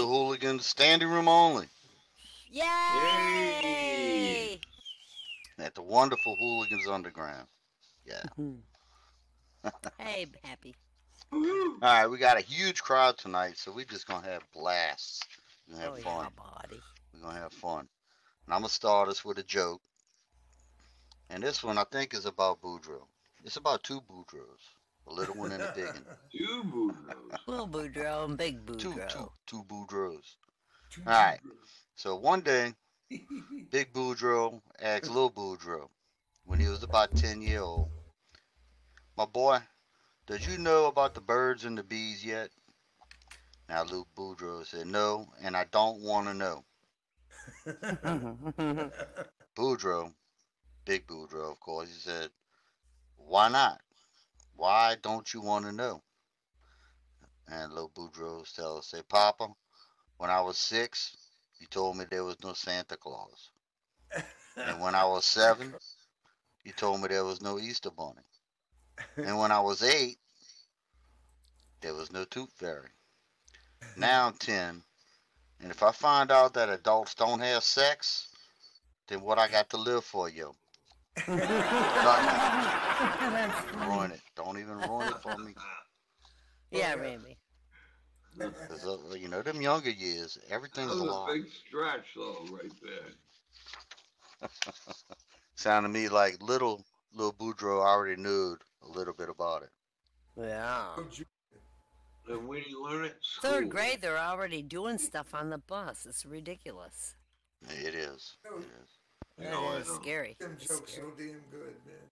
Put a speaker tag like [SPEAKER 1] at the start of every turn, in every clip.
[SPEAKER 1] the Hooligans standing room only
[SPEAKER 2] Yay!
[SPEAKER 1] at the wonderful Hooligans Underground. Yeah.
[SPEAKER 2] Hey, happy.
[SPEAKER 1] All right, we got a huge crowd tonight, so we're just gonna have blasts. We're gonna have fun.
[SPEAKER 2] Yeah, buddy.
[SPEAKER 1] We're gonna have fun. And I'm gonna start us with a joke. And this one I think is about Boudreaux. It's about two Boudreaux, a little one and a big one.
[SPEAKER 3] Two Boudreaux.
[SPEAKER 2] Little Boudreaux and big
[SPEAKER 1] Two
[SPEAKER 2] Boudreaux.
[SPEAKER 1] Boudreaux. All right. So one day, Big Boudreaux asked Little Boudreaux when he was about 10 years old, "My boy, did you know about the birds and the bees yet?" Now Little Boudreaux said, "No, and I don't want to know." Boudreaux, Big Boudreaux, of course, he said, "Why not? Why don't you want to know?" And Little Boudreaux say, "Papa, when I was 6, you told me there was no Santa Claus. And when I was 7, you told me there was no Easter Bunny. And when I was 8, there was no Tooth Fairy. Now I'm 10, and if I find out that adults don't have sex, then what I got to live for, yo?" Nothing. Ruin it. Don't even ruin it for me.
[SPEAKER 2] Yeah, Randy.
[SPEAKER 1] Because, you know, them younger years, everything's a
[SPEAKER 3] That was
[SPEAKER 1] lie.
[SPEAKER 3] a big stretch, though, right there.
[SPEAKER 1] Sounded to me like little Boudreaux already knew a little bit about it.
[SPEAKER 2] Yeah.
[SPEAKER 3] And when you learn it,
[SPEAKER 2] Third grade, they're already doing stuff on the bus. It's ridiculous.
[SPEAKER 1] It is. It is.
[SPEAKER 2] That is scary.
[SPEAKER 4] Them jokes so damn good, man.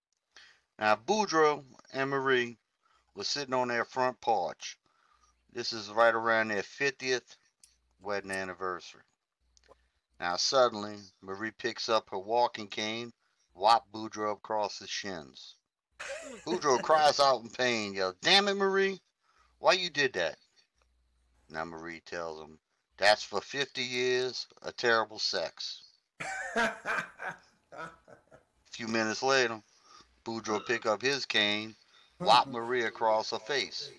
[SPEAKER 1] Now, Boudreaux and Marie were sitting on their front porch. This is right around their 50th wedding anniversary. Now, suddenly, Marie picks up her walking cane, whop Boudreaux across his shins. Boudreaux cries out in pain, yells, "Damn it, Marie! Why you did that?" Now Marie tells him, "That's for 50 years of terrible sex." A few minutes later, Boudreaux pick up his cane, whop Marie across her face.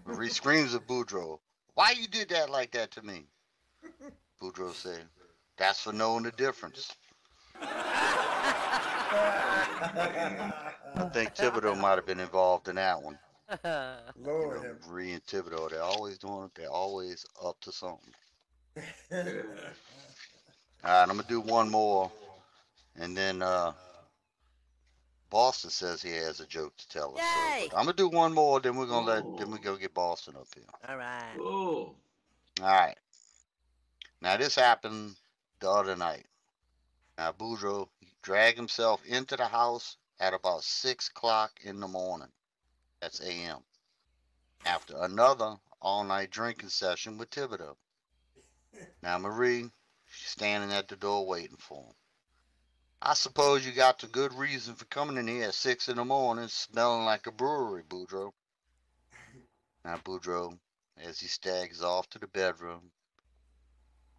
[SPEAKER 1] Marie screams at Boudreaux, "Why you did that like that to me?" Boudreaux said, "That's for knowing the difference." I think Thibodeau might have been involved in that one.
[SPEAKER 4] Lord,
[SPEAKER 1] You know, Marie and Thibodeau, they're always doing it. They're always up to something. All right, I'm gonna do one more, and then Boston says he has a joke to tell us.
[SPEAKER 2] Yay!
[SPEAKER 1] So, I'm gonna do one more, then we're gonna then we go get Boston up here.
[SPEAKER 2] All right.
[SPEAKER 3] Oh.
[SPEAKER 1] All right. Now this happened the other night. Now Boudreaux dragged himself into the house at about 6 o'clock in the morning. That's a.m. After another all-night drinking session with Thibodeau. Now Marie, she's standing at the door waiting for him. "I suppose you got the good reason for coming in here at 6 in the morning smelling like a brewery, Boudreaux." Now Boudreaux, as he staggers off to the bedroom,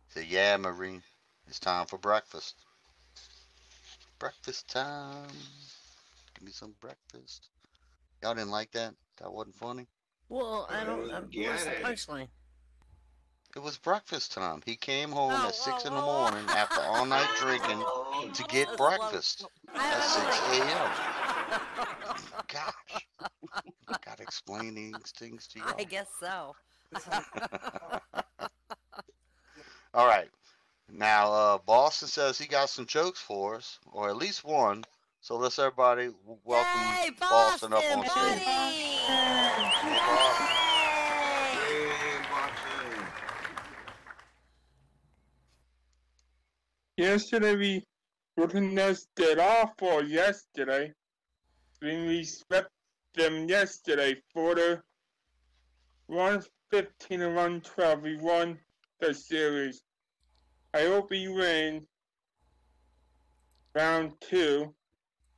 [SPEAKER 1] said, "Yeah, Marie, it's time for breakfast. Breakfast time. Give me some breakfast." Y'all didn't like that? That wasn't funny?
[SPEAKER 2] Well, I don't. Where's the punchline?
[SPEAKER 1] It was breakfast time. He came home at 6 in the morning after all night drinking to get breakfast at 6 a.m. Gosh. I gotta explain these things to y'all.
[SPEAKER 2] I guess so.
[SPEAKER 1] All right. Now, Boston says he got some jokes for us, or at least one. So let's everybody welcome
[SPEAKER 2] Yay,
[SPEAKER 1] Boston up on
[SPEAKER 2] buddy!
[SPEAKER 1] stage. Hey, Boston.
[SPEAKER 3] Hey, Boston.
[SPEAKER 5] Yesterday we witnessed it awful yesterday. We swept them yesterday for the 115 and 112. We won the series. I hope we win round 2.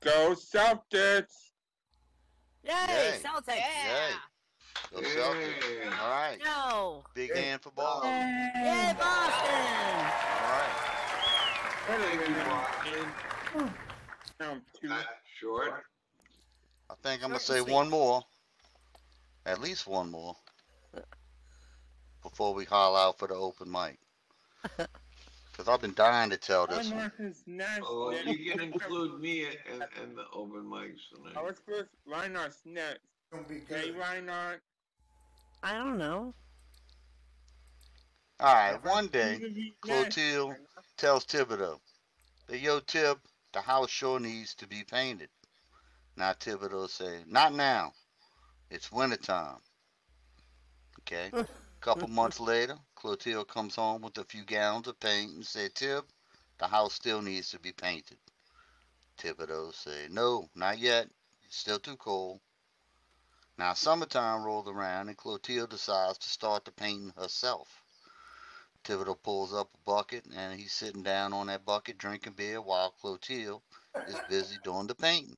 [SPEAKER 5] Go Celtics!
[SPEAKER 2] Yay,
[SPEAKER 1] Yay.
[SPEAKER 2] Celtics!
[SPEAKER 1] Yay. Go Celtics.
[SPEAKER 3] Yeah.
[SPEAKER 1] All right.
[SPEAKER 2] No!
[SPEAKER 1] Big hand for Boston.
[SPEAKER 2] Yay, Boston!
[SPEAKER 1] All right.
[SPEAKER 3] Thank you, Boston.
[SPEAKER 5] Round 2.
[SPEAKER 3] Short.
[SPEAKER 1] I think I'm going to
[SPEAKER 2] Short
[SPEAKER 1] say
[SPEAKER 2] and
[SPEAKER 1] one more. At least one more. before we holler out for the open mic? Because I've been dying to tell this one.
[SPEAKER 5] Reinhardt is next.
[SPEAKER 3] Oh,
[SPEAKER 5] then.
[SPEAKER 3] you can include me in the open mics
[SPEAKER 5] I
[SPEAKER 3] tonight.
[SPEAKER 5] was supposed Reinhardt's next.
[SPEAKER 4] Gonna be
[SPEAKER 5] Hey,
[SPEAKER 4] good.
[SPEAKER 5] Reinhardt.
[SPEAKER 2] I don't know.
[SPEAKER 1] All right,
[SPEAKER 5] If I
[SPEAKER 1] one
[SPEAKER 5] see
[SPEAKER 1] day,
[SPEAKER 5] you to be next,
[SPEAKER 1] Clotilde tells Thibodeau, "Hey, yo, Tib, the house sure needs to be painted." Now Thibodeau say, "Not now. It's wintertime." Okay. Couple months later, Clotilde comes home with a few gallons of paint and say, "Tib, the house still needs to be painted." Thibodeau say, "No, not yet. It's still too cold." Now summertime rolls around and Clotilde decides to start the painting herself. Thibodeau pulls up a bucket and he's sitting down on that bucket drinking beer while Clotilde is busy doing the painting.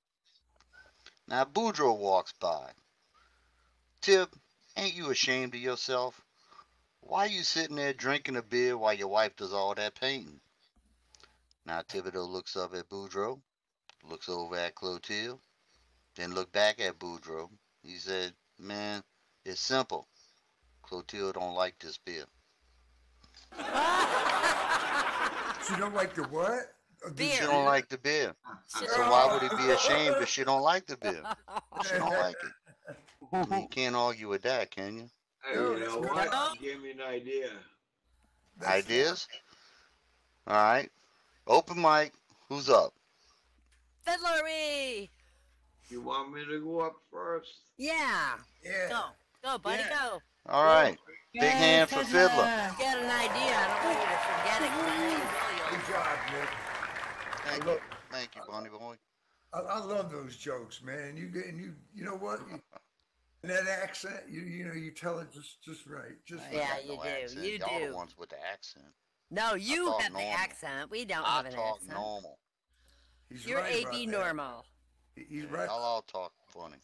[SPEAKER 1] Now Boudreaux walks by. "Tib, ain't you ashamed of yourself? Why you sitting there drinking a beer while your wife does all that painting?" Now Thibodeau looks up at Boudreaux, looks over at Clotilde, then look back at Boudreaux. He said, "Man, it's simple. Clotilde don't like this beer."
[SPEAKER 4] She don't like the what?
[SPEAKER 2] Beer.
[SPEAKER 1] She don't like the beer. So why would he be ashamed if she don't like the beer? She don't like it. I mean, you can't argue with that, can you?
[SPEAKER 3] Hey,
[SPEAKER 4] No,
[SPEAKER 3] you
[SPEAKER 4] it's
[SPEAKER 3] know
[SPEAKER 4] good.
[SPEAKER 3] what? Give me an idea.
[SPEAKER 1] Ideas? All right. Open mic. Who's up?
[SPEAKER 2] Fiddlery.
[SPEAKER 3] You want me to go up first?
[SPEAKER 2] Yeah.
[SPEAKER 4] Yeah.
[SPEAKER 2] Go. Go, buddy,
[SPEAKER 5] Yeah.
[SPEAKER 2] go.
[SPEAKER 1] All right. Big hand for Fiddlah.
[SPEAKER 2] Get an idea. I don't want you to forget it. 'cause I know you will.
[SPEAKER 4] Good job, Nick.
[SPEAKER 1] Thank you. Thank you, Bunny Boy.
[SPEAKER 4] I love those jokes, man. You know what? And that accent, you know, you tell it just right. Just
[SPEAKER 1] I
[SPEAKER 2] Yeah,
[SPEAKER 1] ain't
[SPEAKER 4] right.
[SPEAKER 1] got
[SPEAKER 2] you do.
[SPEAKER 1] accent.
[SPEAKER 2] You
[SPEAKER 1] Y'all
[SPEAKER 2] do.
[SPEAKER 1] the ones with the accent.
[SPEAKER 2] No, you
[SPEAKER 1] talk
[SPEAKER 2] have the
[SPEAKER 1] normal.
[SPEAKER 2] accent. We don't
[SPEAKER 1] I
[SPEAKER 2] have an
[SPEAKER 1] talk
[SPEAKER 2] accent.
[SPEAKER 1] normal.
[SPEAKER 4] He's
[SPEAKER 2] You're
[SPEAKER 4] right
[SPEAKER 2] AB
[SPEAKER 4] about that.
[SPEAKER 2] normal.
[SPEAKER 4] He's right.
[SPEAKER 1] Y'all all talk funny.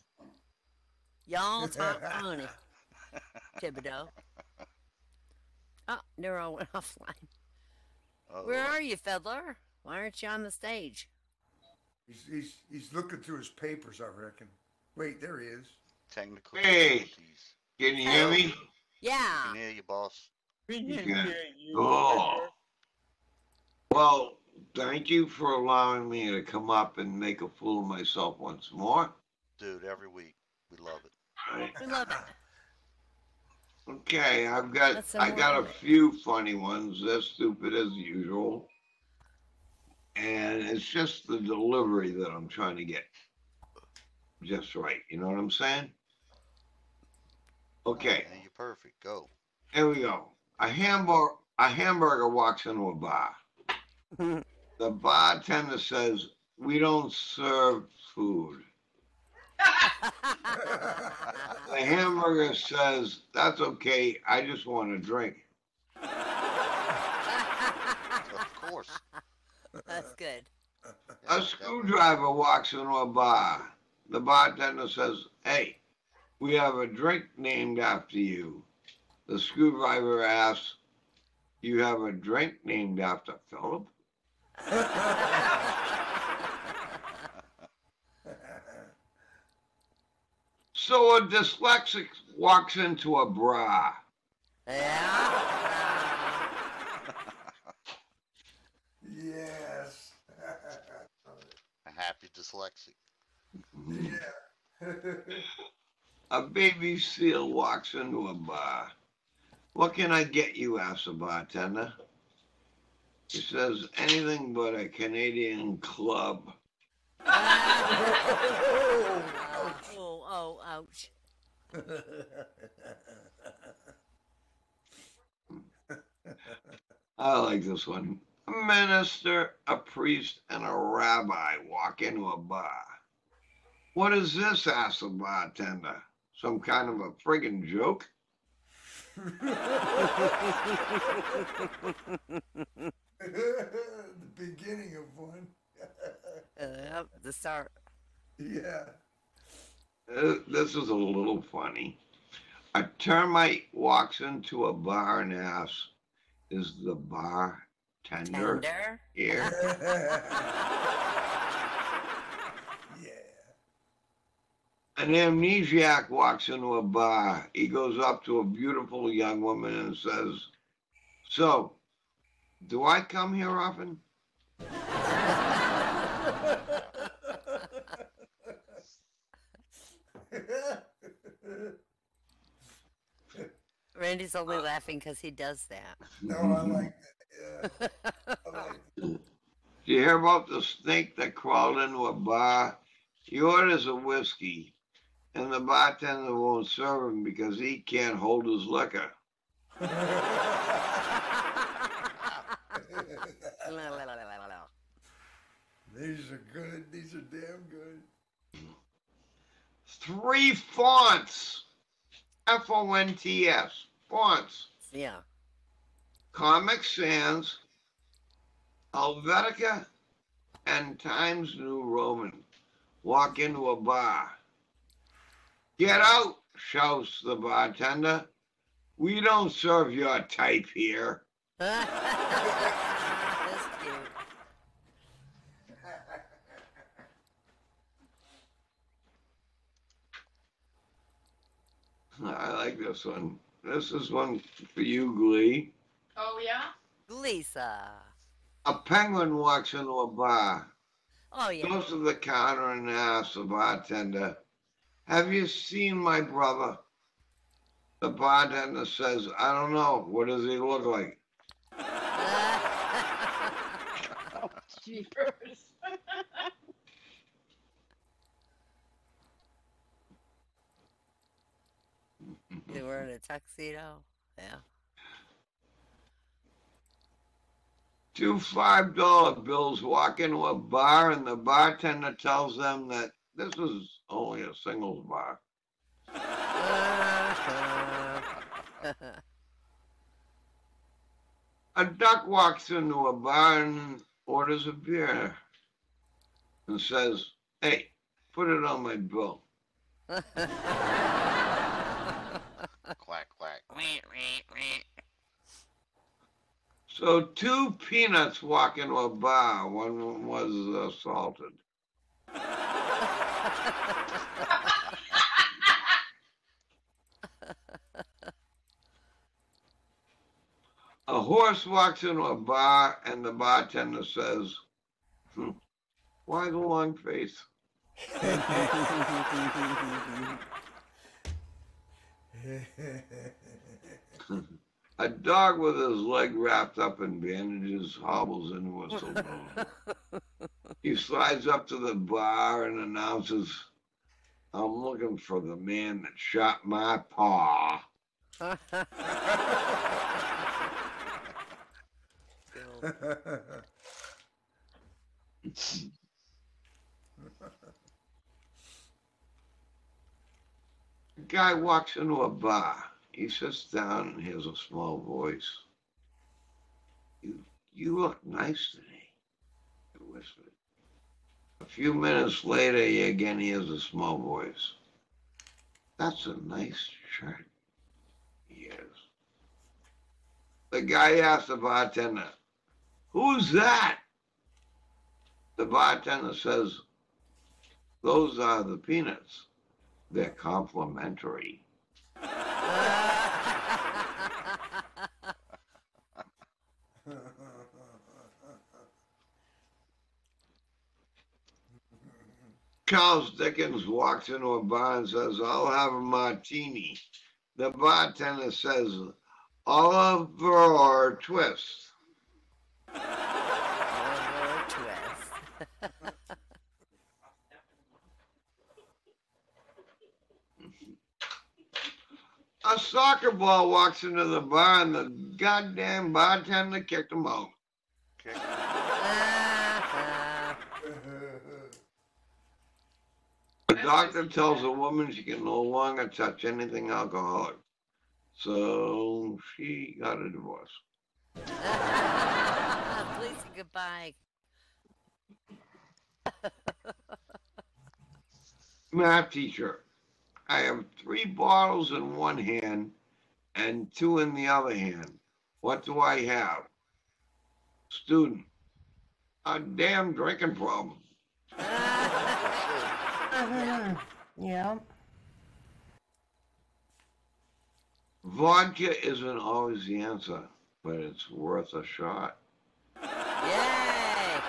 [SPEAKER 2] Y'all talk funny. Thibodeau. Oh, Neuro went offline. Where
[SPEAKER 1] Uh-oh.
[SPEAKER 2] are you, Fiddler? Why aren't you on the stage?
[SPEAKER 4] He's looking through his papers, I reckon. Wait, there he is.
[SPEAKER 1] Technical
[SPEAKER 3] Hey.
[SPEAKER 1] difficulties.
[SPEAKER 3] Can you hear me?
[SPEAKER 2] Yeah.
[SPEAKER 1] Can hear you, boss.
[SPEAKER 5] We
[SPEAKER 3] You
[SPEAKER 5] can
[SPEAKER 3] can.
[SPEAKER 5] hear you.
[SPEAKER 3] Oh.
[SPEAKER 5] Fiddler.
[SPEAKER 3] Well, thank you for allowing me to come up and make a fool of myself once more.
[SPEAKER 1] Dude, every week. We love it.
[SPEAKER 3] Right.
[SPEAKER 2] We love it.
[SPEAKER 3] Okay, I
[SPEAKER 2] That's some
[SPEAKER 3] got
[SPEAKER 2] more.
[SPEAKER 3] a few funny ones. They're stupid as usual. And it's just the delivery that I'm trying to get just right. You know what I'm saying? Okay,
[SPEAKER 1] Man, you're perfect. Go.
[SPEAKER 3] here we go. A hamburger walks into a bar. The bartender says, "We don't serve food." The hamburger says, "That's okay. I just want a drink."
[SPEAKER 1] Of course.
[SPEAKER 2] That's good.
[SPEAKER 3] A screwdriver walks into a bar. The bartender says, "Hey, we have a drink named after you." The screwdriver asks, "You have a drink named after Philip?" So a dyslexic walks into a bra.
[SPEAKER 2] Yeah.
[SPEAKER 4] Yes.
[SPEAKER 1] A happy dyslexic.
[SPEAKER 4] Yeah.
[SPEAKER 3] A baby seal walks into a bar. "What can I get you?" asks the bartender. He says, "Anything but a Canadian club."
[SPEAKER 2] Oh, ouch.
[SPEAKER 3] I like this one. A minister, a priest, and a rabbi walk into a bar. "What is this?" asks the bartender. "Some kind of a friggin' joke?"
[SPEAKER 4] The beginning of one.
[SPEAKER 2] Yep, the start.
[SPEAKER 4] Yeah.
[SPEAKER 3] This is a little funny. A termite walks into a bar and asks, "Is the bar tender
[SPEAKER 2] Tender.
[SPEAKER 3] here?"
[SPEAKER 4] Yeah.
[SPEAKER 3] An amnesiac walks into a bar. He goes up to a beautiful young woman and says, "So, do I come here often?"
[SPEAKER 2] Randy's only laughing because he does that.
[SPEAKER 4] No, I like that. Yeah. I like that.
[SPEAKER 3] Do you hear about the snake that crawled into a bar? He orders a whiskey, and the bartender won't serve him because he can't hold his liquor.
[SPEAKER 4] These are good. These are damn good.
[SPEAKER 3] 3 fonts. Fonts. Fonts.
[SPEAKER 2] Yeah.
[SPEAKER 3] Comic Sans, Helvetica, and Times New Roman walk into a bar. "Get out," shouts the bartender. "We don't serve your type here."
[SPEAKER 2] That's cute.
[SPEAKER 3] I like this one. This is one for you, Glee.
[SPEAKER 6] Oh, yeah?
[SPEAKER 2] Gleesa.
[SPEAKER 3] A penguin walks into a bar,
[SPEAKER 2] Oh, yeah.
[SPEAKER 3] goes to the counter and asks the bartender, "Have you seen my brother?" The bartender says, "I don't know. What does he look like?"
[SPEAKER 6] Jeepers.
[SPEAKER 2] They were in a tuxedo. Yeah.
[SPEAKER 3] 2 $5 bills walk into a bar and the bartender tells them that this is only a singles bar. A duck walks into a bar and orders a beer and says, "Hey, put it on my bill."
[SPEAKER 1] Quack, quack.
[SPEAKER 3] So 2 peanuts walk into a bar. One was assaulted. A horse walks into a bar and the bartender says, "Why the long face?" A dog with his leg wrapped up in bandages hobbles into a saloon. He slides up to the bar and announces, "I'm looking for the man that shot my paw." A guy walks into a bar. He sits down and hears a small voice. You look nice today," he whispered. A few minutes later, he again hears a small voice. "That's a nice shirt." He hears. The guy asks the bartender, "Who's that?" The bartender says, "Those are the peanuts. They're complimentary." Charles Dickens walks into a bar and says, "I'll have a martini." The bartender says, "Oliver or twist?"
[SPEAKER 2] Oliver Twist.
[SPEAKER 3] A soccer ball walks into the bar and the goddamn bartender kicked him out.
[SPEAKER 1] Kick.
[SPEAKER 3] The doctor tells a woman she can no longer touch anything alcoholic. So she got a divorce.
[SPEAKER 2] Please say goodbye.
[SPEAKER 3] Math teacher, I have 3 bottles in one hand and 2 in the other hand. What do I have? Student, a damn drinking problem.
[SPEAKER 6] Yeah.
[SPEAKER 3] Vodka isn't always the answer, but it's worth a shot.
[SPEAKER 2] Yay!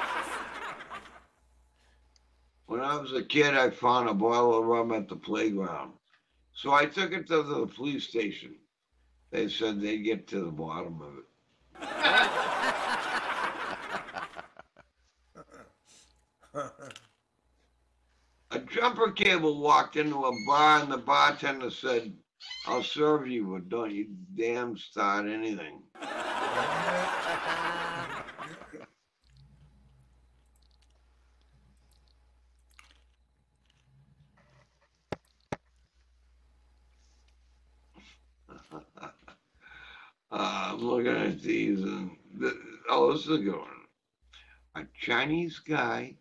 [SPEAKER 3] When I was a kid, I found a bottle of rum at the playground. So I took it to the police station. They said they'd get to the bottom of it. A jumper cable walked into a bar and the bartender said, "I'll serve you, but don't you damn start anything." I'm looking at these and this is a good one. A Chinese guy,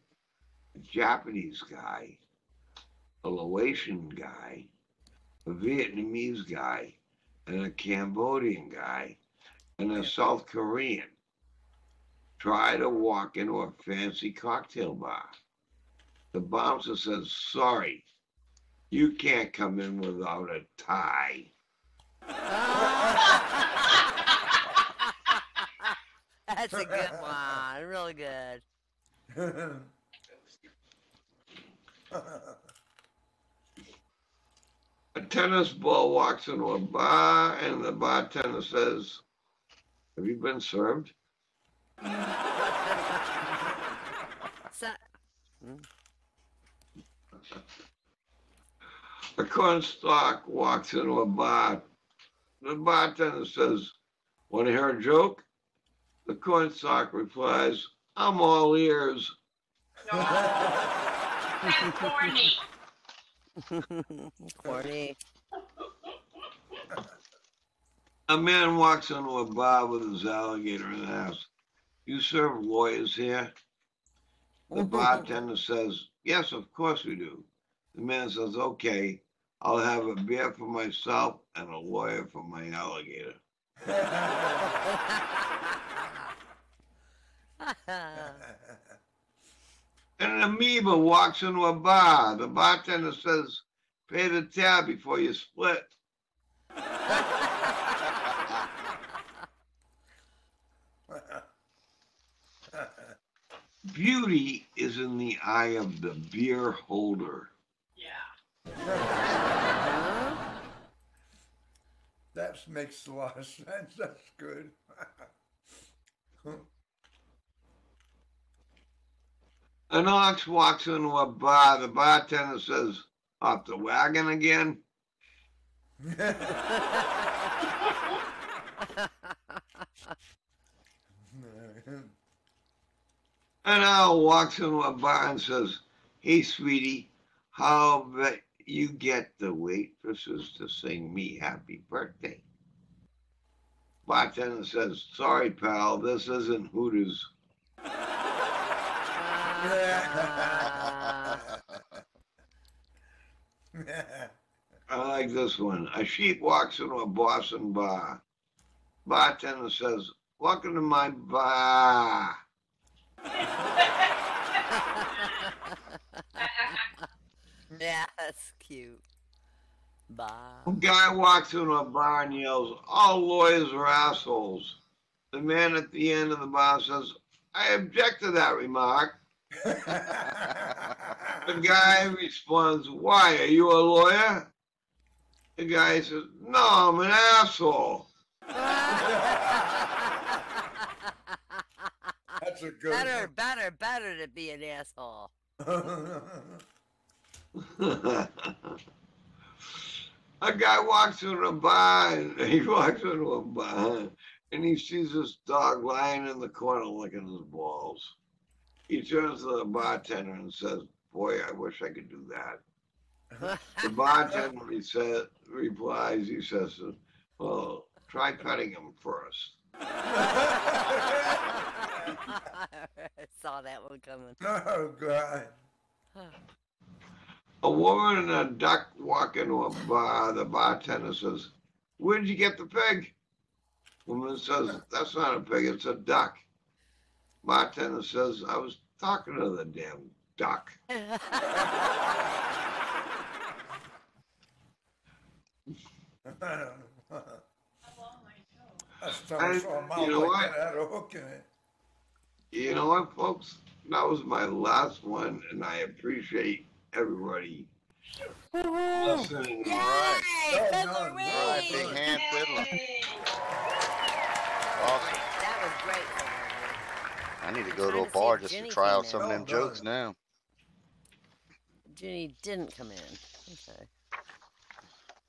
[SPEAKER 3] a Japanese guy, a Laotian guy, a Vietnamese guy, and a Cambodian guy, and a South Korean try to walk into a fancy cocktail bar. The bouncer says, "Sorry, you can't come in without a tie."
[SPEAKER 2] That's a good one. Really good.
[SPEAKER 3] A tennis ball walks into a bar and the bartender says, "Have you been served?"
[SPEAKER 2] So,
[SPEAKER 3] A cornstalk walks into a bar. The bartender says, "Want to hear a joke?" The cornstalk replies, "I'm all ears."
[SPEAKER 7] That's corny.
[SPEAKER 2] corny.
[SPEAKER 3] A man walks into a bar with his alligator and asks, "You serve lawyers here?" The bartender says, "Yes, of course we do." The man says, "Okay, I'll have a beer for myself and a lawyer for my alligator." And an amoeba walks into a bar. The bartender says, "Pay the tab before you split." Beauty is in the eye of the beer holder.
[SPEAKER 7] Yeah.
[SPEAKER 4] That makes a lot of sense. That's good.
[SPEAKER 3] An ox walks into a bar. The bartender says, "Off the wagon again?" An owl walks into a bar and says, "Hey, sweetie, how bet you get the waitresses to sing me happy birthday?" Bartender says, "Sorry, pal, this isn't Hooters." I like this one. A sheep walks into a Boston bar. Bartender says, "Welcome to my bar."
[SPEAKER 2] Yeah, that's cute. Bye.
[SPEAKER 3] A guy walks into a bar and yells, "All lawyers are assholes." The man at the end of the bar says, "I object to that remark." The guy responds, "Why, are you a lawyer?" The guy says, "No, I'm an asshole."
[SPEAKER 4] That's a good one.
[SPEAKER 2] Better to be an asshole.
[SPEAKER 3] A guy walks into a bar and he sees this dog lying in the corner licking his balls. He turns to the bartender and says, "Boy, I wish I could do that." The bartender replies, he says, "Well, try cutting him first."
[SPEAKER 2] I saw that one coming.
[SPEAKER 4] Oh, God.
[SPEAKER 3] A woman and a duck walk into a bar. The bartender says, "Where'd you get the pig?" Woman says, "That's not a pig, it's a duck." Bartender says, "I was talking to the damn duck."
[SPEAKER 4] I don't know. Last time I
[SPEAKER 3] And
[SPEAKER 4] saw a
[SPEAKER 3] you
[SPEAKER 4] mouth
[SPEAKER 3] know
[SPEAKER 4] like
[SPEAKER 3] what?
[SPEAKER 4] that had a hook in it.
[SPEAKER 3] You know what, folks? That was my last one, and I appreciate everybody listening.
[SPEAKER 2] Yay!
[SPEAKER 1] All right.
[SPEAKER 4] Well
[SPEAKER 2] Fiddler
[SPEAKER 4] done.
[SPEAKER 1] All right,
[SPEAKER 2] wins!
[SPEAKER 1] big hand fiddler. Awesome.
[SPEAKER 2] That was great, Fiddler.
[SPEAKER 1] I need to
[SPEAKER 2] I'm
[SPEAKER 1] go to
[SPEAKER 2] trying
[SPEAKER 1] a
[SPEAKER 2] to see
[SPEAKER 1] bar
[SPEAKER 2] if
[SPEAKER 1] just to
[SPEAKER 2] Ginny
[SPEAKER 1] try
[SPEAKER 2] came
[SPEAKER 1] out some of
[SPEAKER 2] in.
[SPEAKER 1] them
[SPEAKER 4] Well
[SPEAKER 1] jokes
[SPEAKER 4] done.
[SPEAKER 1] now.
[SPEAKER 2] Ginny didn't come in. Okay.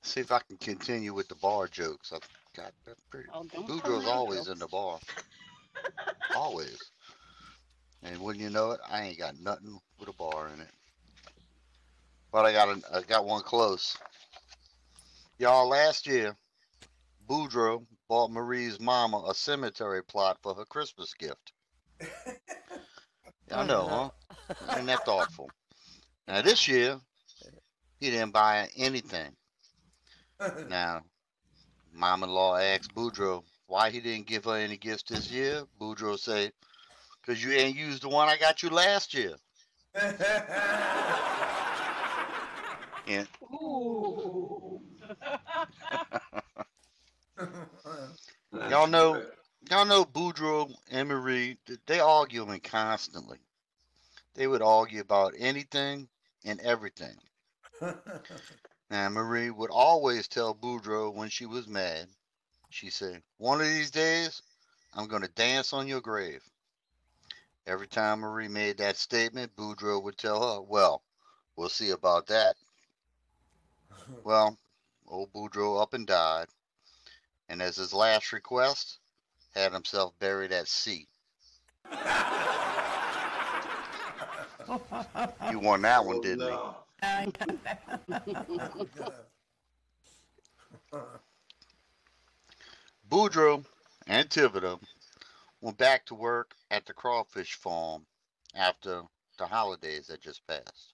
[SPEAKER 1] See if I can continue with the bar jokes. I've got that pretty.
[SPEAKER 6] Oh, don't tell
[SPEAKER 1] Boudreaux's
[SPEAKER 6] my
[SPEAKER 1] always
[SPEAKER 6] jokes.
[SPEAKER 1] in the bar. Always. And wouldn't you know it, I ain't got nothing with a bar in it. But I got one close. Y'all, last year, Boudreaux bought Marie's mama a cemetery plot for her Christmas gift. I know, huh? Ain't that thoughtful? Now this year, he didn't buy anything. Now, mom-in-law asked Boudreaux why he didn't give her any gifts this year. Boudreaux said, "Cause you ain't used the one I got you last year." And
[SPEAKER 6] Ooh.
[SPEAKER 3] That's
[SPEAKER 1] y'all know
[SPEAKER 3] good.
[SPEAKER 1] Boudreaux and Marie, they arguing constantly. They would argue about anything and everything. Now Marie would always tell Boudreaux when she was mad. She said, "One of these days, I'm gonna dance on your grave." Every time Marie made that statement, Boudreaux would tell her, "Well, we'll see about that." Well, old Boudreaux up and died, and as his last request, had himself buried at sea. You won that one,
[SPEAKER 3] Oh,
[SPEAKER 1] didn't he?
[SPEAKER 3] no.
[SPEAKER 1] Boudreaux and Thibodeau went back to work at the crawfish farm after the holidays that just passed.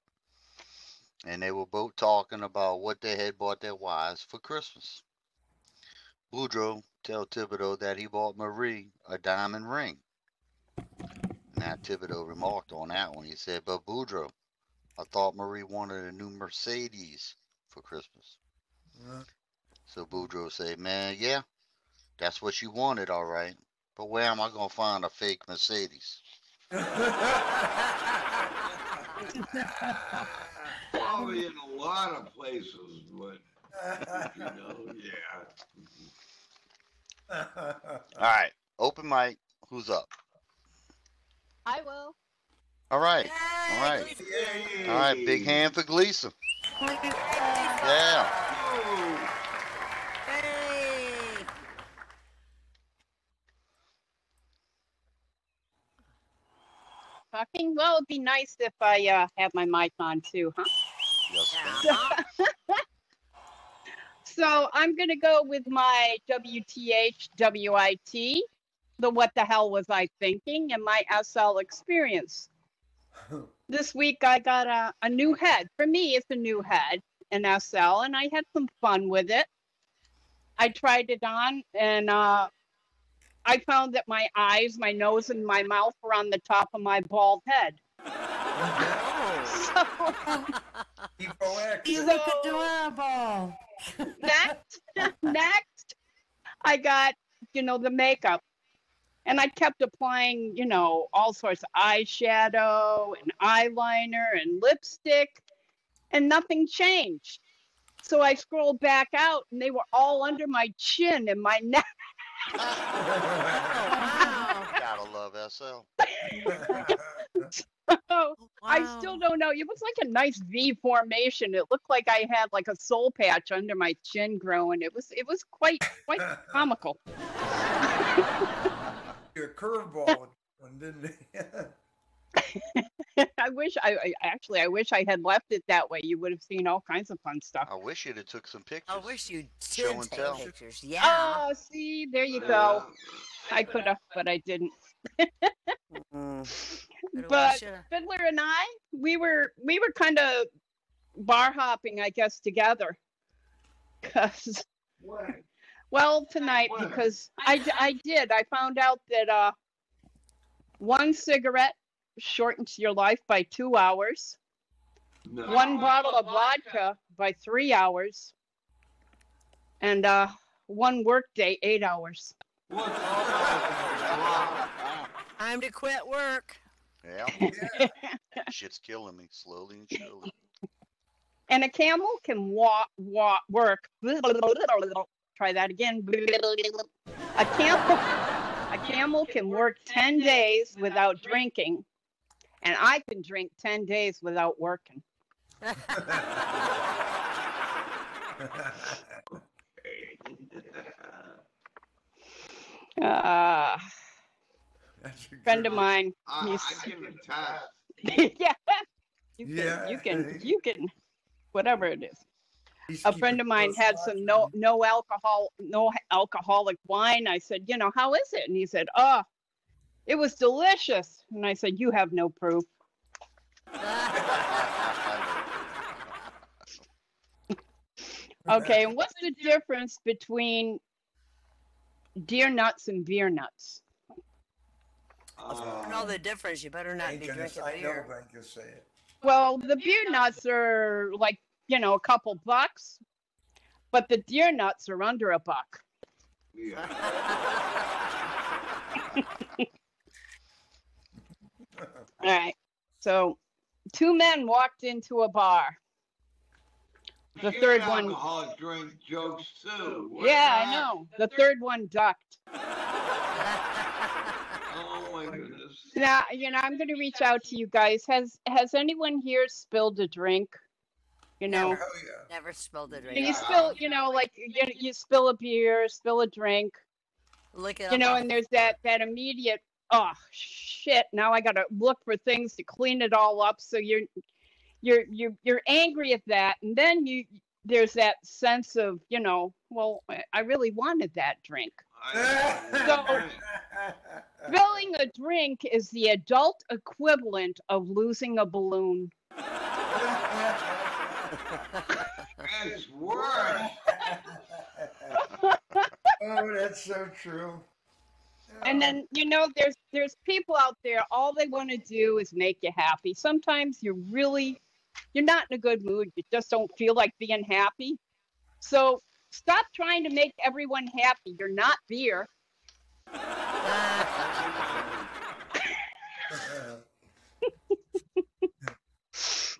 [SPEAKER 1] And they were both talking about what they had bought their wives for Christmas. Boudreaux told Thibodeau that he bought Marie a diamond ring. Now Thibodeau remarked on that one. He said, "But Boudreaux, I thought Marie wanted a new Mercedes for Christmas." So Boudreaux said, "Man, yeah, that's what she wanted, all right. But where am I going to find a fake Mercedes?"
[SPEAKER 3] Probably in a lot of places, but you know, yeah.
[SPEAKER 1] All right, open mic. Who's up?
[SPEAKER 6] I will.
[SPEAKER 1] All right, all
[SPEAKER 2] Yay,
[SPEAKER 1] right,
[SPEAKER 2] Gleesa.
[SPEAKER 1] all right. Big hand for Gleesa. Yeah.
[SPEAKER 3] Oh,
[SPEAKER 2] Hey.
[SPEAKER 6] Talking? Well, it'd be nice if I had my mic on too, huh?
[SPEAKER 1] Yes,
[SPEAKER 2] Yeah.
[SPEAKER 6] So I'm going to go with my WTH, WIT, the what the hell was I thinking, and my SL experience. This week I got a new head. For me, it's a new head, an SL, and I had some fun with it. I tried it on, and I found that my eyes, my nose, and my mouth were on the top of my bald head.
[SPEAKER 2] Oh.
[SPEAKER 4] Keep proactive.
[SPEAKER 7] You look adorable.
[SPEAKER 6] Next, I got, the makeup. And I kept applying, all sorts of eyeshadow and eyeliner and lipstick, and nothing changed. So I scrolled back out, and they were all under my chin and my neck.
[SPEAKER 1] gotta love SL.
[SPEAKER 6] So I still don't know. It was like a nice V formation. It looked like I had like a soul patch under my chin growing. It was quite comical.
[SPEAKER 4] Your curveball with one, didn't he?
[SPEAKER 6] I wish I had left it that way. You would have seen all kinds of fun stuff.
[SPEAKER 1] I wish you'd have took some pictures.
[SPEAKER 2] I wish you
[SPEAKER 1] Show
[SPEAKER 2] did
[SPEAKER 1] and
[SPEAKER 2] take
[SPEAKER 1] tell.
[SPEAKER 2] pictures. Yeah.
[SPEAKER 6] Oh, see, there you go. I could have, but I didn't.
[SPEAKER 2] Mm.
[SPEAKER 6] But Fiddler and I, we were kind of bar hopping, I guess, together. Cause, well, tonight, because I found out that one cigarette shortens your life by 2 hours.
[SPEAKER 3] no.
[SPEAKER 6] One bottle of vodka by 3 hours. And one work day, 8 hours.
[SPEAKER 3] What's up?
[SPEAKER 2] Time to quit work.
[SPEAKER 1] Yeah. Shit's killing me slowly and surely.
[SPEAKER 6] And a camel can work. Try that again. A camel can work 10 days without drinking, and I can drink 10 days without working.
[SPEAKER 4] That's a
[SPEAKER 6] Friend
[SPEAKER 4] good
[SPEAKER 6] of mine.
[SPEAKER 3] I can attest.
[SPEAKER 6] Yeah.
[SPEAKER 4] Yeah.
[SPEAKER 6] You can, whatever it is.
[SPEAKER 4] He's
[SPEAKER 6] A
[SPEAKER 4] keeping
[SPEAKER 6] friend of mine
[SPEAKER 4] close
[SPEAKER 6] had
[SPEAKER 4] watch
[SPEAKER 6] some
[SPEAKER 4] on
[SPEAKER 6] no alcoholic wine. I said, how is it? And he said, oh, it was delicious. And I said, you have no proof. Okay, and what's the difference between deer nuts and beer nuts?
[SPEAKER 2] If you don't know the difference, you better not
[SPEAKER 4] Ain't
[SPEAKER 2] be
[SPEAKER 4] gonna-
[SPEAKER 2] drinking
[SPEAKER 4] I know,
[SPEAKER 2] beer.
[SPEAKER 4] but I ain't gonna say it.
[SPEAKER 6] Well, the beer nuts are like, a couple bucks, but the deer nuts are under $1.
[SPEAKER 3] Yeah.
[SPEAKER 6] All right. So 2 men walked into a bar. The
[SPEAKER 3] Get
[SPEAKER 6] third one.
[SPEAKER 3] alcoholic drink jokes too. What's
[SPEAKER 6] Yeah, I
[SPEAKER 3] that?
[SPEAKER 6] know. The third one ducked.
[SPEAKER 3] Oh my goodness.
[SPEAKER 6] Now, I'm going to reach out to you guys. Has anyone here spilled a drink?
[SPEAKER 2] Never.
[SPEAKER 4] Hell yeah.
[SPEAKER 2] Never spilled it
[SPEAKER 6] You
[SPEAKER 2] right.
[SPEAKER 6] spill, like you spill a beer, spill a drink,
[SPEAKER 2] Look it up.
[SPEAKER 6] and there's that immediate, oh shit, now I got to look for things to clean it all up. So you're angry at that, and then there's that sense of, well, I really wanted that drink. Spilling a drink is the adult equivalent of losing a balloon.
[SPEAKER 3] It's worse.
[SPEAKER 4] Oh, that's so true.
[SPEAKER 6] And then, there's people out there, all they want to do is make you happy. Sometimes you're not in a good mood. You just don't feel like being happy. So stop trying to make everyone happy. You're not beer.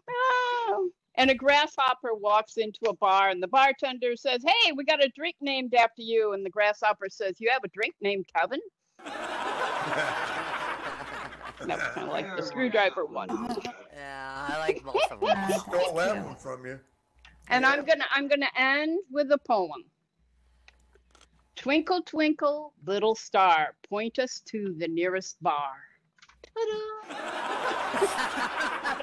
[SPEAKER 6] Oh. And a grasshopper walks into a bar, and the bartender says, hey, we got a drink named after you. And the grasshopper says, you have a drink named Kevin? That was kind of like the screwdriver one.
[SPEAKER 2] Yeah, I like both of them.
[SPEAKER 4] I stole that one from you.
[SPEAKER 6] And I'm gonna end with a poem. Twinkle, twinkle, little star, point us to the nearest bar. Ta-da!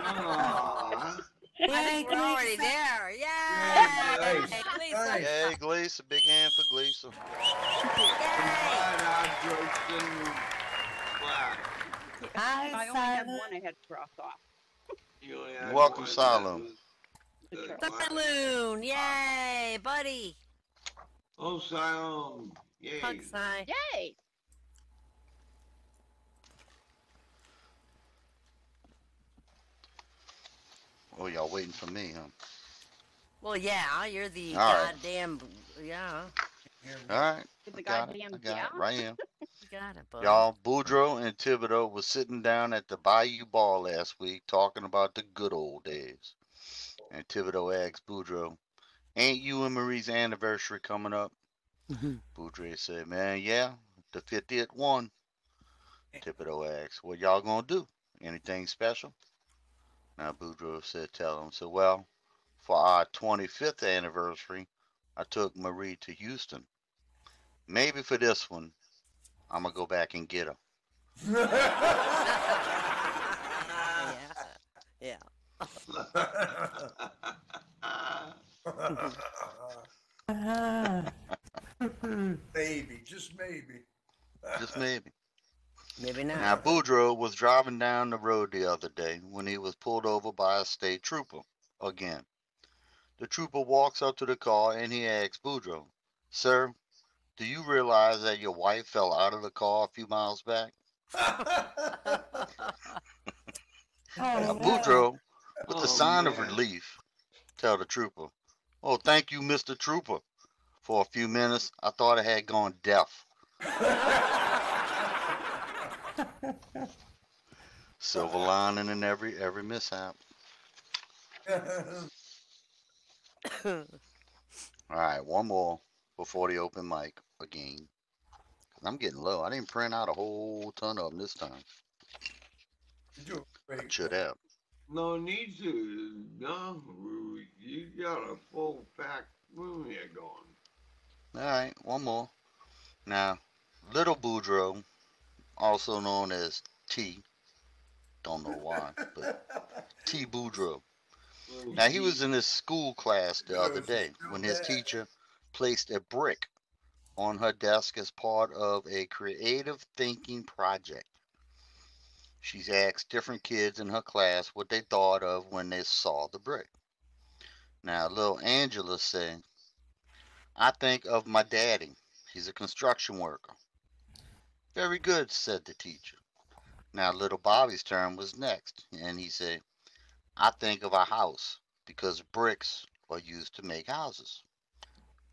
[SPEAKER 3] Aw.
[SPEAKER 2] I think we're already there. Yay!
[SPEAKER 4] Nice.
[SPEAKER 2] Hey, Gleesa.
[SPEAKER 4] Nice.
[SPEAKER 1] Hey, Gleesa, big hand for Gleesa.
[SPEAKER 3] Glad our jokes didn't fly.
[SPEAKER 6] I only had one I had to cross off.
[SPEAKER 3] You only had
[SPEAKER 1] Welcome,
[SPEAKER 3] one.
[SPEAKER 1] Silo.
[SPEAKER 2] Balloon. Yay, buddy.
[SPEAKER 3] Oh, Silom. Yay.
[SPEAKER 2] Hug sign.
[SPEAKER 6] Yay!
[SPEAKER 1] Oh, y'all waiting for me, huh?
[SPEAKER 2] Well, yeah, you're the
[SPEAKER 1] All right.
[SPEAKER 2] goddamn. Yeah,
[SPEAKER 1] All right.
[SPEAKER 6] With the
[SPEAKER 1] I got
[SPEAKER 6] goddamn
[SPEAKER 1] it. Right here.
[SPEAKER 2] you got it, bud.
[SPEAKER 1] Y'all, Boudreaux and Thibodeau was sitting down at the Bayou Bar last week talking about the good old days. And Thibodeau asked Boudreaux, ain't you and Marie's anniversary coming up? Boudreaux said, man, yeah, the 50th one. Thibodeau asked, what y'all gonna do? Anything special? Now Boudreaux said, tell him. So, well, for our 25th anniversary, I took Marie to Houston. Maybe for this one, I'm gonna go back and get her.
[SPEAKER 2] Yeah.
[SPEAKER 4] Maybe, just maybe.
[SPEAKER 1] Just maybe.
[SPEAKER 2] Maybe not.
[SPEAKER 1] Now, Boudreaux was driving down the road the other day when he was pulled over by a state trooper again. The trooper walks up to the car and he asks Boudreaux, sir, do you realize that your wife fell out of the car a few miles back? Now, Boudreaux, with a sign of relief, tell the trooper, oh, thank you, Mr. Trooper. For a few minutes, I thought I had gone deaf. Silver lining in every mishap. All right, one more before the open mic again. 'Cause I'm getting low. I didn't print out a whole ton of them this time.
[SPEAKER 4] You do
[SPEAKER 1] I
[SPEAKER 4] great.
[SPEAKER 1] should have.
[SPEAKER 3] No need to. No, you got a full packed room here going.
[SPEAKER 1] All right, one more. Now, Little Boudreaux, also known as T. Don't know why, but T. Boudreaux. Now, he was in his school class the other day when his teacher placed a brick on her desk as part of a creative thinking project. She's asked different kids in her class what they thought of when they saw the brick. Now, little Angela said, I think of my daddy. He's a construction worker. Very good, said the teacher. Now, little Bobby's turn was next, and he said, I think of our house because bricks are used to make houses.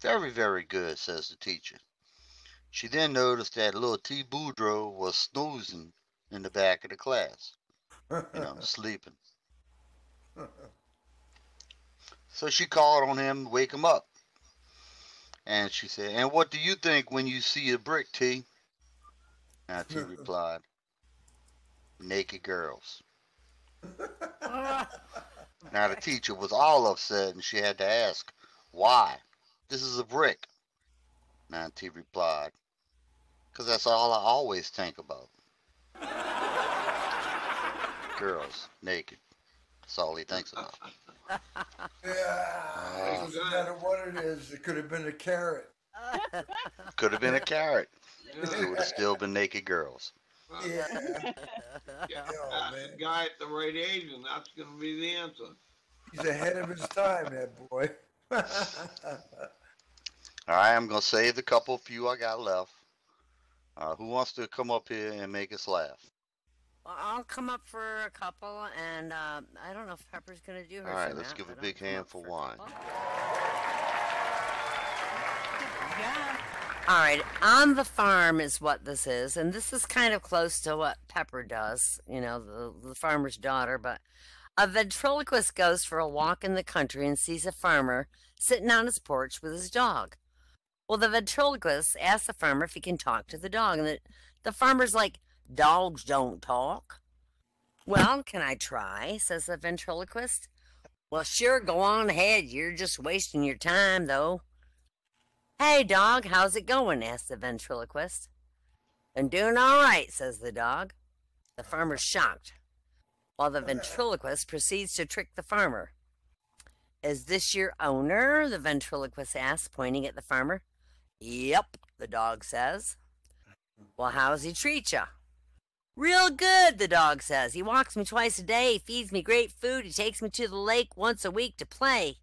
[SPEAKER 1] Very, very good, says the teacher. She then noticed that little T. Boudreaux was snoozing in the back of the class, sleeping. So she called on him to wake him up. And she said, and what do you think when you see a brick, T? Now T replied, naked girls. Now the teacher was all upset and she had to ask, why? This is a brick. Now T replied, because that's all I always think about. Girls, naked. That's all he thinks about.
[SPEAKER 4] Yeah, it doesn't matter what it is. It could have been a carrot.
[SPEAKER 1] Could have been a carrot. It would have still been naked girls.
[SPEAKER 4] Yeah.
[SPEAKER 3] Ask the guy at the right age, and that's going to be the answer.
[SPEAKER 4] He's ahead of his time, that boy.
[SPEAKER 1] All right, I'm going to save the couple few I got left. Who wants to come up here and make us laugh?
[SPEAKER 2] Well, I'll come up for a couple, and I don't know if Pepper's going to do hers.
[SPEAKER 1] All right,
[SPEAKER 2] or
[SPEAKER 1] let's
[SPEAKER 2] not,
[SPEAKER 1] give a
[SPEAKER 2] but
[SPEAKER 1] big
[SPEAKER 2] I'll come
[SPEAKER 1] hand
[SPEAKER 2] up
[SPEAKER 1] for
[SPEAKER 2] a
[SPEAKER 1] wine.
[SPEAKER 2] couple.
[SPEAKER 7] Yeah.
[SPEAKER 2] All right, on the farm is what this is, and this is kind of close to what Pepper does, the farmer's daughter, but a ventriloquist goes for a walk in the country and sees a farmer sitting on his porch with his dog. Well, the ventriloquist asks the farmer if he can talk to the dog, and the farmer's like, dogs don't talk. Well, can I try, says the ventriloquist. Well, sure, go on ahead. You're just wasting your time, though. Hey, dog, how's it going? Asks the ventriloquist. I'm doing all right, says the dog. The farmer's shocked, while the ventriloquist proceeds to trick the farmer. Is this your owner? The ventriloquist asks, pointing at the farmer. Yep, the dog says. Well, how's he treat ya? Real good, the dog says. He walks me twice a day, feeds me great food, he takes me to the lake once a week to play.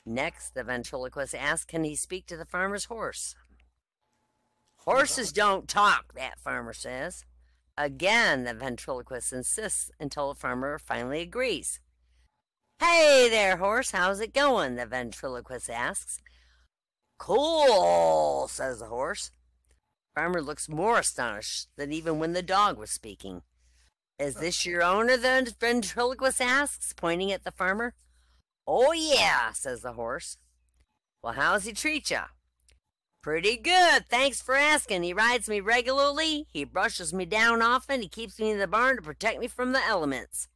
[SPEAKER 2] Next, the ventriloquist asks, can he speak to the farmer's horse? Horses don't talk, that farmer says. Again, the ventriloquist insists until the farmer finally agrees. Hey there, horse, how's it going? The ventriloquist asks. Cool, says the horse. Farmer looks more astonished than even when the dog was speaking. Is this your owner? The ventriloquist asks, pointing at the farmer. Oh, yeah, says the horse. Well, how's he treat ya? Pretty good, thanks for asking. He rides me regularly, he brushes me down often, he keeps me in the barn to protect me from the elements.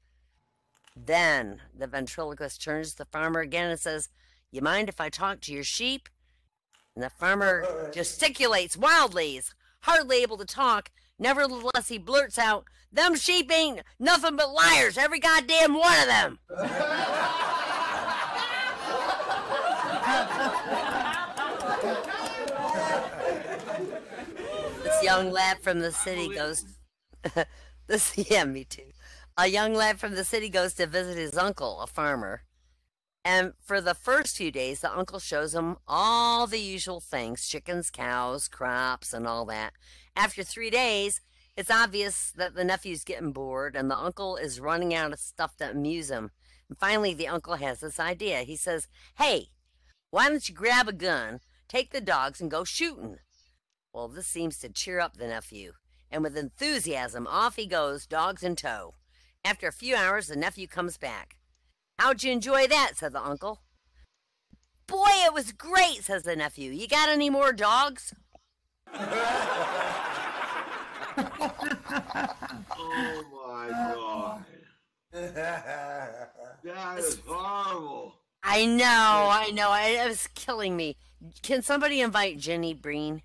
[SPEAKER 2] Then the ventriloquist turns to the farmer again and says, you mind if I talk to your sheep? And the farmer gesticulates wildly. He's hardly able to talk. Nevertheless, he blurts out, them sheep ain't nothing but liars, every goddamn one of them. This young lad from the city goes... Yeah, me too. A young lad from the city goes to visit his uncle, a farmer. And for the first few days, the uncle shows him all the usual things, chickens, cows, crops, and all that. After 3 days, it's obvious that the nephew's getting bored, and the uncle is running out of stuff to amuse him. And finally, the uncle has this idea. He says, hey, why don't you grab a gun, take the dogs and go shooting. Well, this seems to cheer up the nephew, and with enthusiasm, off he goes, dogs in tow. After a few hours, the nephew comes back. How'd you enjoy that? Said the uncle. Boy, it was great, says the nephew. You got any more dogs?
[SPEAKER 3] Oh my God. That is horrible.
[SPEAKER 2] I know. It was killing me. Can somebody invite Ginny Breen?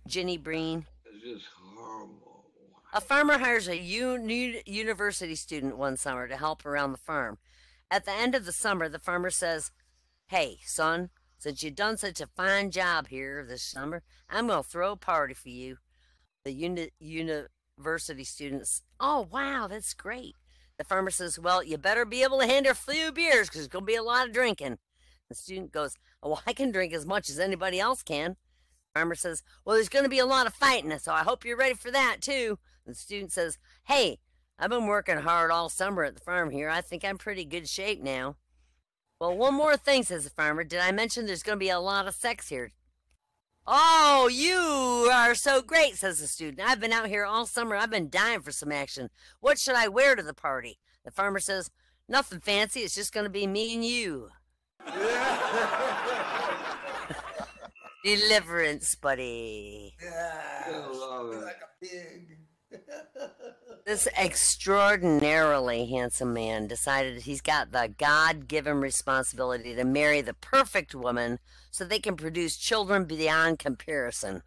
[SPEAKER 2] Ginny Breen?
[SPEAKER 3] It's just horrible.
[SPEAKER 2] A farmer hires a university student one summer to help around the farm. At the end of the summer, the farmer says, "Hey, son, since you've done such a fine job here this summer, I'm going to throw a party for you." The university students, "Oh, wow, that's great." The farmer says, "Well, you better be able to handle a few beers because there's going to be a lot of drinking." The student goes, "Oh, well, I can drink as much as anybody else can." The farmer says, "Well, there's going to be a lot of fighting, so I hope you're ready for that, too." The student says, "Hey, I've been working hard all summer at the farm here. I think I'm pretty good shape now." "Well, one more thing," says the farmer. "Did I mention there's going to be a lot of sex here?" "Oh, you are so great," says the student. "I've been out here all summer. I've been dying for some action. What should I wear to the party?" The farmer says, "Nothing fancy. It's just going to be me and you." Deliverance, buddy.
[SPEAKER 4] Yeah.
[SPEAKER 3] I love it.
[SPEAKER 4] Like a pig.
[SPEAKER 2] This extraordinarily handsome man decided he's got the God-given responsibility to marry the perfect woman so they can produce children beyond comparison.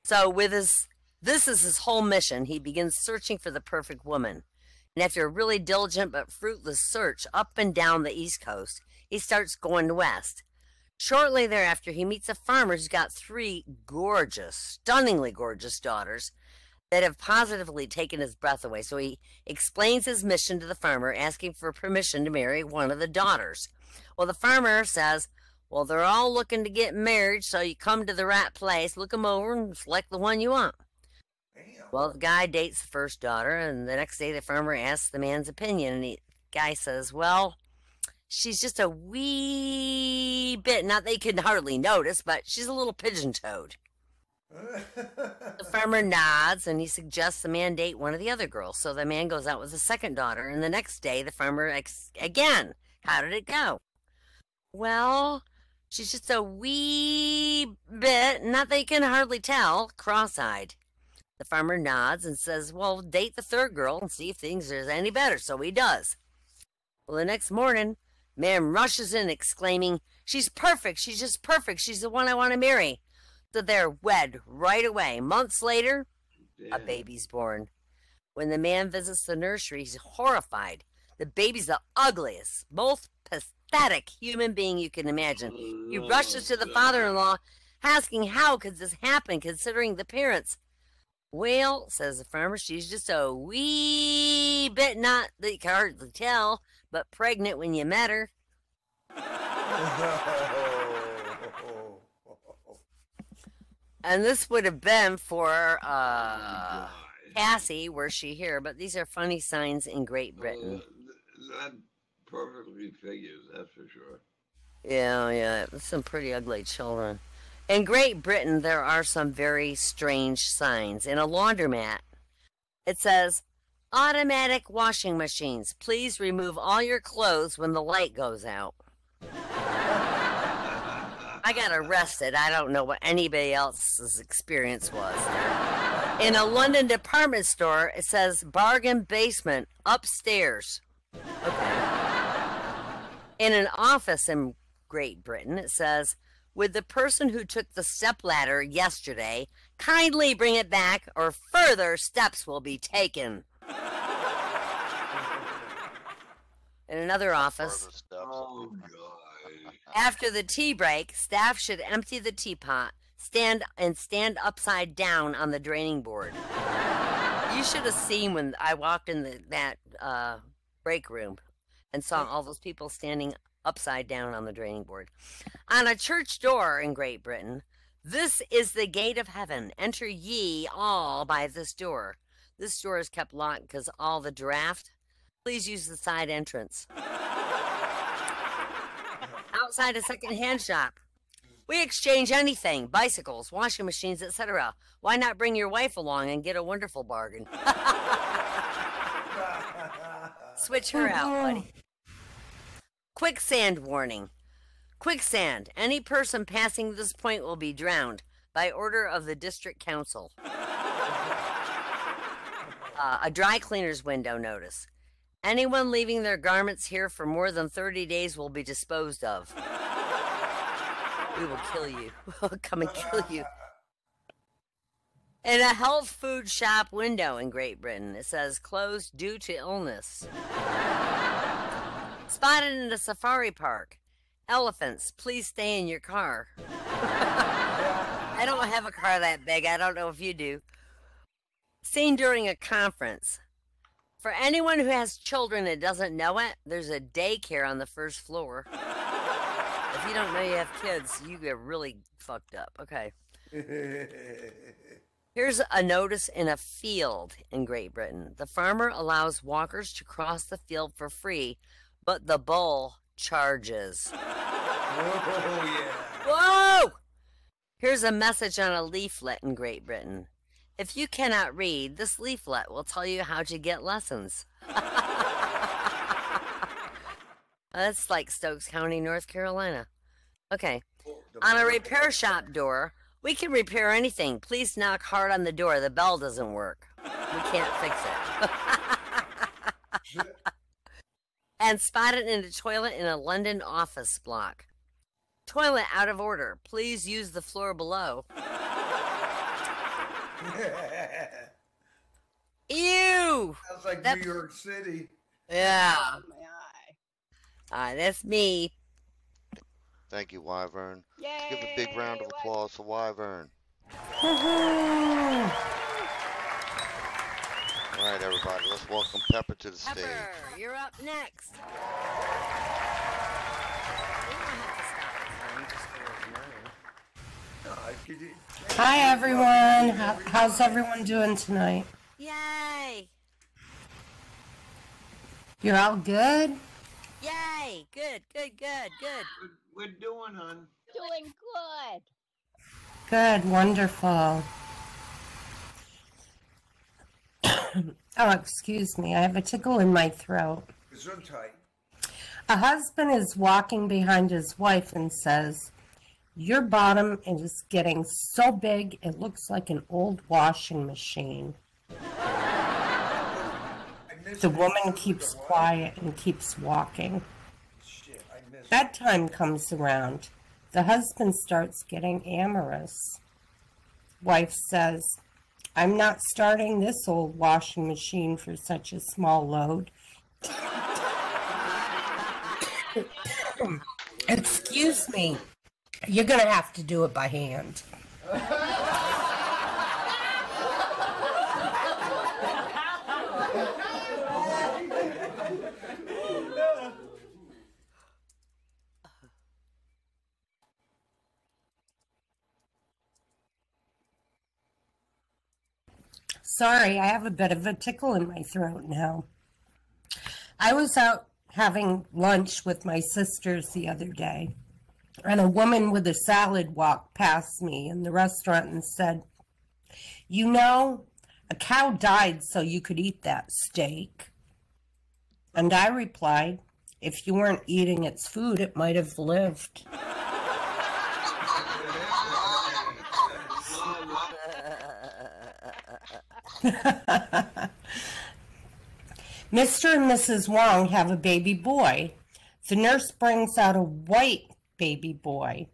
[SPEAKER 2] So this is his whole mission. He begins searching for the perfect woman. And after a really diligent but fruitless search up and down the East Coast, he starts going west. Shortly thereafter, he meets a farmer who's got 3 gorgeous, stunningly gorgeous daughters that have positively taken his breath away. So he explains his mission to the farmer, asking for permission to marry one of the daughters. Well, the farmer says, "Well, they're all looking to get married, so you come to the right place, look them over, and select the one you want."
[SPEAKER 4] Damn.
[SPEAKER 2] Well, the guy dates the first daughter, and the next day the farmer asks the man's opinion, and the guy says, "Well, she's just a wee bit, not that you can hardly notice, but she's a little pigeon-toed." The farmer nods, and he suggests the man date one of the other girls. So the man goes out with the second daughter, and the next day the farmer again. "How did it go?" "Well, she's just a wee bit, not that you can hardly tell, cross-eyed." The farmer nods and says, "Well, date the third girl and see if things are any better." So he does. Well, the next morning, man rushes in exclaiming, "She's perfect, she's just perfect, she's the one I want to marry." So they're wed right away. Months later, a
[SPEAKER 3] Damn.
[SPEAKER 2] baby's born. When the man visits the nursery, he's horrified. The baby's the ugliest, most pathetic human being you can imagine. He rushes to the father-in-law, asking how could this happen, considering the parents. "Well," says the farmer, "she's just a wee bit, not that you can hardly tell, but pregnant when you met her." And this would have been for Cassie, were she here, but these are funny signs in Great Britain.
[SPEAKER 3] That perfectly figures, that's for sure.
[SPEAKER 2] Yeah, some pretty ugly children. In Great Britain, there are some very strange signs. In a laundromat, it says, "Automatic washing machines. Please remove all your clothes when the light goes out." I got arrested. I don't know what anybody else's experience was. In a London department store, it says, "Bargain basement, upstairs." Okay. In an office in Great Britain, it says, "With the person who took the stepladder yesterday, kindly bring it back or further steps will be taken." In another office,
[SPEAKER 3] Oh, God.
[SPEAKER 2] after the tea break, staff should empty the teapot, stand upside down on the draining board. You should have seen when I walked in that break room and saw all those people standing upside down on the draining board. On a church door in Great Britain, "This is the gate of heaven. Enter ye all by this door." This door is kept locked because all the draft. Please use the side entrance. Outside a second-hand shop, We exchange anything, bicycles, washing machines, etc. Why not bring your wife along and get a wonderful bargain? Switch her out, buddy. Quicksand warning. Quicksand. Any person passing this point will be drowned by order of the district council. A dry cleaner's window notice. Anyone leaving their garments here for more than 30 days will be disposed of. We will kill you. We'll come and kill you. In a health food shop window in Great Britain, it says closed due to illness. Spotted in a safari park. Elephants, please stay in your car. I don't have a car that big. I don't know if you do. Seen during a conference. For anyone who has children and doesn't know it, there's a daycare on the first floor. If you don't know you have kids, you get really fucked up. Okay. Here's a notice in a field in Great Britain. The farmer allows walkers to cross the field for free, but the bull charges.
[SPEAKER 4] Oh, yeah.
[SPEAKER 2] Whoa! Here's a message on a leaflet in Great Britain. If you cannot read, this leaflet will tell you how to get lessons. That's like Stokes County, North Carolina. Okay. On a repair shop door, we can repair anything. Please knock hard on the door. The bell doesn't work. We can't fix it. And spotted in a toilet in a London office block. Toilet out of order. Please use the floor below. Ew!
[SPEAKER 4] Sounds like
[SPEAKER 2] That-
[SPEAKER 4] New York City.
[SPEAKER 2] Yeah.
[SPEAKER 6] Oh, my eye.
[SPEAKER 2] That's me.
[SPEAKER 1] Thank you, Wyvern.
[SPEAKER 6] Yay!
[SPEAKER 1] Give a big round of applause for Wyvern.
[SPEAKER 8] Woohoo!
[SPEAKER 1] All right, everybody, let's welcome Pepper to the stage.
[SPEAKER 2] Pepper, you're up next.
[SPEAKER 8] Hi, everyone. How's everyone doing tonight?
[SPEAKER 2] Yay!
[SPEAKER 8] You're all good?
[SPEAKER 2] Yay! Good.
[SPEAKER 3] We're doing, hon.
[SPEAKER 6] Doing good.
[SPEAKER 8] Good, wonderful. Oh, excuse me. I have a tickle in my throat.
[SPEAKER 4] Gesundheit.
[SPEAKER 8] A husband is walking behind his wife and says, "Your bottom is getting so big it looks like an old washing machine." The woman keeps quiet and keeps walking.
[SPEAKER 4] Shit, I missed.
[SPEAKER 8] Bedtime comes around. The husband starts getting amorous. Wife says, "I'm not starting this old washing machine for such a small load." Excuse me. You're going to have to do it by hand. Sorry, I have a bit of a tickle in my throat now. I was out having lunch with my sisters the other day, and a woman with a salad walked past me in the restaurant and said, "You know, a cow died so you could eat that steak." And I replied, "If you weren't eating its food, it might have lived." Mr. and Mrs. Wong have a baby boy. The nurse brings out a white baby boy.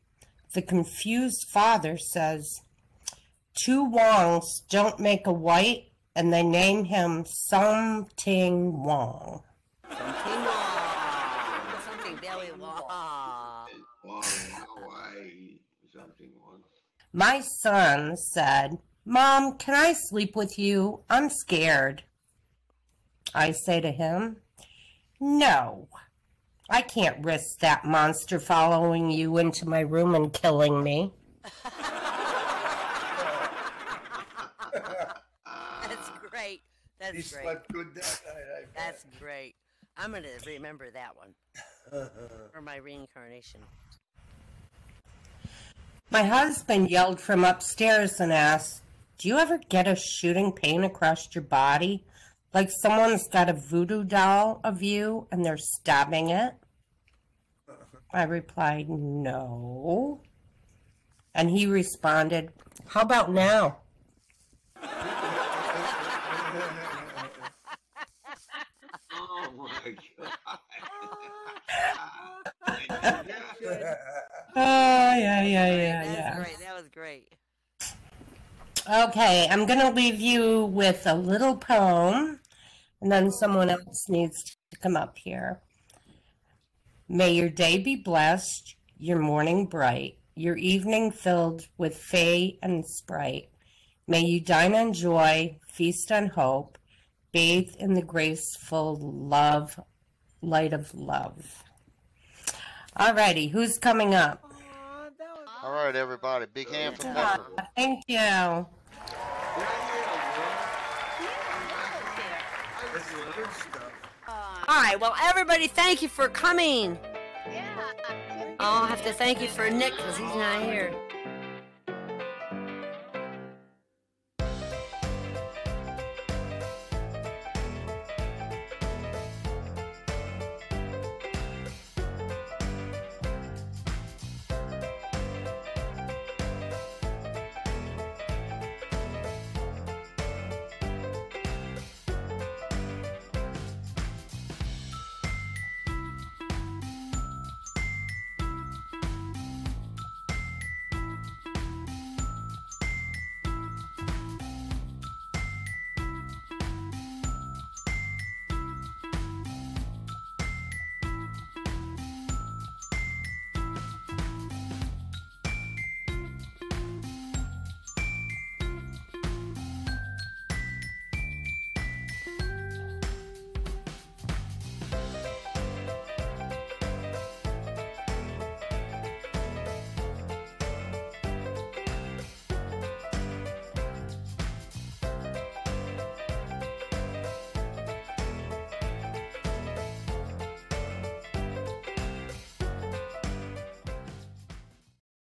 [SPEAKER 8] The confused father says, "Two Wongs don't make a white," and they name him Something Wong.
[SPEAKER 2] Something wrong. Something very wrong.
[SPEAKER 3] Wong, Hawaii, something wrong.
[SPEAKER 8] My son said, "Mom, can I sleep with you? I'm scared." I say to him, "No, I can't risk that monster following you into my room and killing me."
[SPEAKER 2] That's great.
[SPEAKER 4] He
[SPEAKER 2] That's great.
[SPEAKER 4] slept good that night. I bet.
[SPEAKER 2] That's great. I'm going to remember that one for my reincarnation.
[SPEAKER 8] My husband yelled from upstairs and asked, "Do you ever get a shooting pain across your body? Like someone's got a voodoo doll of you and they're stabbing it?" I replied, "No." And he responded, "How about now?"
[SPEAKER 3] Oh my God.
[SPEAKER 8] Oh, yeah.
[SPEAKER 2] That was great. That was great.
[SPEAKER 8] Okay, I'm going to leave you with a little poem, and then someone else needs to come up here. May your day be blessed, your morning bright, your evening filled with fay and sprite. May you dine on joy, feast on hope, bathe in the graceful light of love. All righty, who's coming up?
[SPEAKER 1] All right, everybody. Big hand for Pepper.
[SPEAKER 8] Thank you.
[SPEAKER 2] All right, well, everybody, thank you for coming.
[SPEAKER 6] Yeah.
[SPEAKER 2] I'll have to thank you for Nick because he's not here.